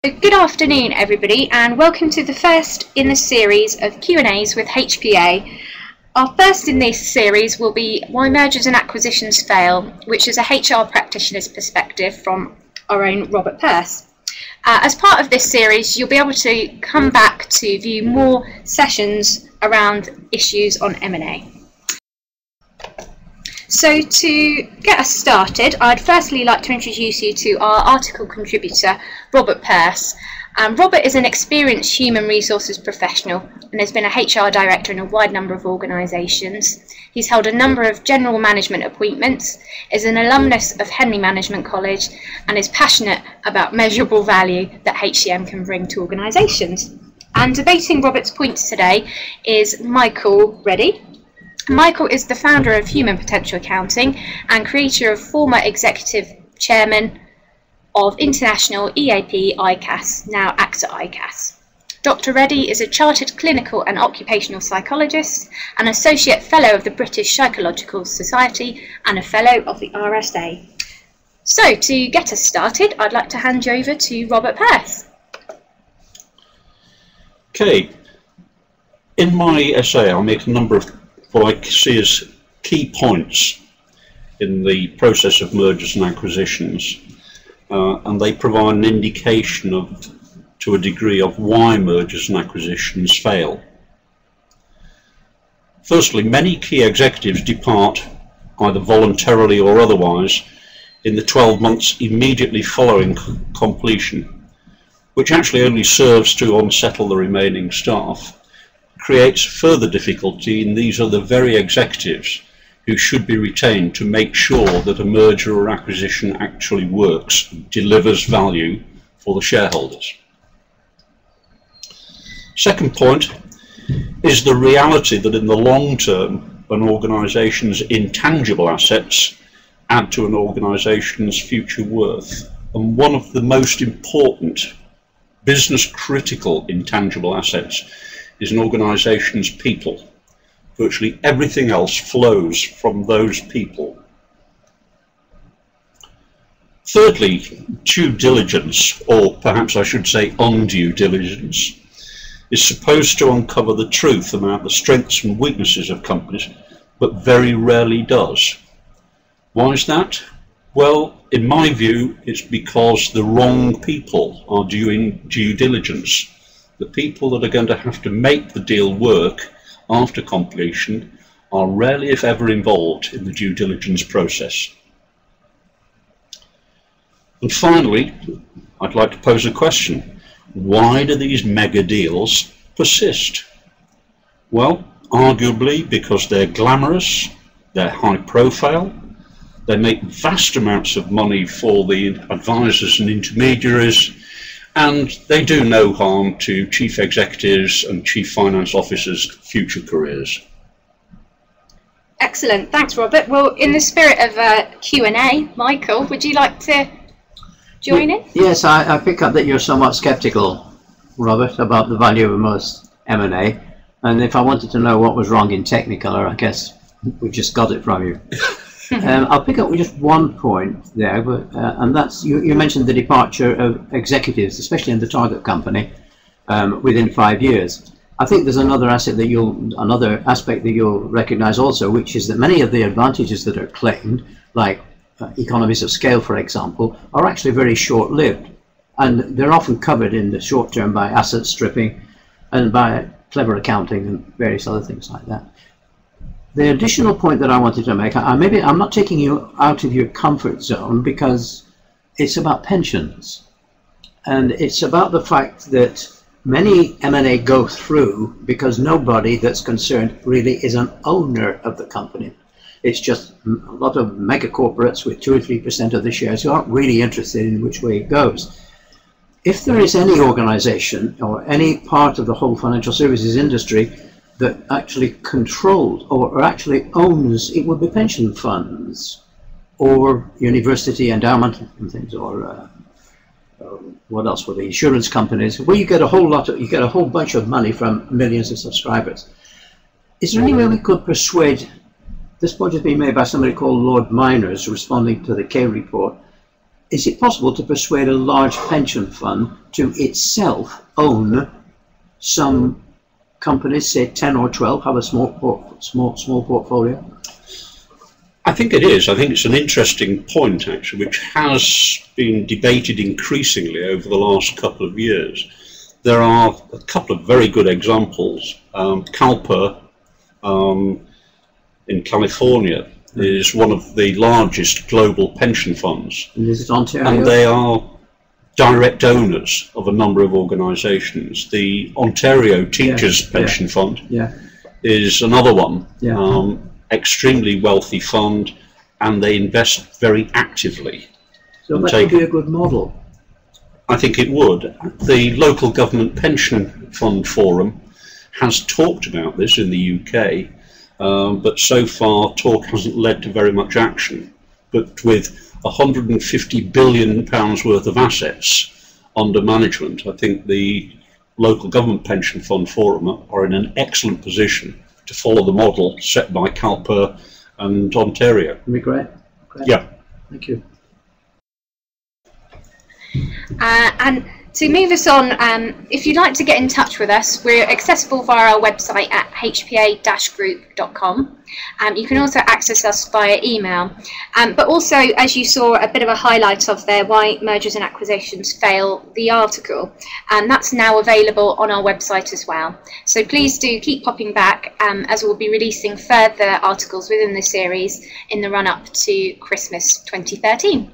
Good afternoon everybody, and welcome to the first in the series of Q&As with HPA. Our first in this series will be Why Mergers and Acquisitions Fail, which is a HR practitioner's perspective from our own Robert Peirce. As part of this series, you'll be able to come back to view more sessions around issues on M&A. So to get us started, I'd firstly like to introduce you to our article contributor, Robert Peirce. Robert is an experienced human resources professional and has been a HR director in a wide number of organisations. He's held a number of general management appointments, is an alumnus of Henley Management College, and is passionate about measurable value that HCM can bring to organisations. And debating Robert's points today is Michael Reddy. Michael is the founder of Human Potential Accounting and creator of former executive chairman of International EAP ICAS, now AXA ICAS. Dr. Reddy is a chartered clinical and occupational psychologist, an associate fellow of the British Psychological Society and a fellow of the RSA. So to get us started, I'd like to hand you over to Robert Peirce. Okay, in my essay I'll make a number of what I see as key points in the process of mergers and acquisitions, and they provide an indication of, to a degree, of why mergers and acquisitions fail. Firstly, many key executives depart, either voluntarily or otherwise, in the 12 months immediately following completion, which actually only serves to unsettle the remaining staff, creates further difficulty, and these are the very executives who should be retained to make sure that a merger or acquisition actually works, delivers value for the shareholders. Second point is the reality that in the long term an organisation's intangible assets add to an organisation's future worth, and one of the most important business critical intangible assets is an organisation's people. Virtually everything else flows from those people. Thirdly, due diligence, or perhaps I should say undue diligence, is supposed to uncover the truth about the strengths and weaknesses of companies, but very rarely does. Why is that? Well, in my view, it's because the wrong people are doing due diligence. The people that are going to have to make the deal work after completion are rarely, if ever, involved in the due diligence process. And finally, I'd like to pose a question. Why do these mega deals persist? Well, arguably because they're glamorous, they're high profile, they make vast amounts of money for the advisors and intermediaries, and they do no harm to chief executives and chief finance officers' future careers. Excellent, thanks Robert. Well, in the spirit of Q&A, Michael, would you like to join in? Yes, I pick up that you're somewhat sceptical, Robert, about the value of most M&A, and if I wanted to know what was wrong in Technicolor, I guess we just got it from you. I'll pick up with just one point there, and that's you mentioned the departure of executives, especially in the target company, within 5 years. I think there's another aspect that you'll recognise also, which is that many of the advantages that are claimed, like economies of scale, for example, are actually very short-lived, and they're often covered in the short term by asset stripping and by clever accounting and various other things like that. The additional point that I wanted to make, I'm not taking you out of your comfort zone, because it's about pensions. And it's about the fact that many M&A go through because nobody that's concerned really is an owner of the company. It's just a lot of mega corporates with 2 or 3% of the shares who aren't really interested in which way it goes. If there is any organization or any part of the whole financial services industry that actually controls or actually owns, it would be pension funds or university endowment and things, or what else were the insurance companies, where you get a whole bunch of money from millions of subscribers. Is there any way we could persuade, this point has been made by somebody called Lord Miners, responding to the K report, is it possible to persuade a large pension fund to itself own some companies, say 10 or 12, have a small portfolio? I think it is. I think it's an interesting point, actually, which has been debated increasingly over the last couple of years. There are a couple of very good examples. CalPER in California is one of the largest global pension funds. And is it Ontario? And they are direct owners of a number of organisations. The Ontario Teachers Pension Fund is another one. Extremely wealthy fund, and they invest very actively. So that would be a good model. I think it would. The Local Government Pension Fund Forum has talked about this in the UK, but so far talk hasn't led to very much action. But with £150 billion worth of assets under management, I think the Local Government Pension Fund Forum are in an excellent position to follow the model set by CalPER and Ontario. That'd be great. Yeah. Thank you. And to move us on, if you'd like to get in touch with us, we're accessible via our website at hpa-group.com. You can also access us via email. But also, as you saw a bit of a highlight of there, why mergers and acquisitions fail, the article, and that's now available on our website as well. So please do keep popping back, as we'll be releasing further articles within the series in the run-up to Christmas 2013.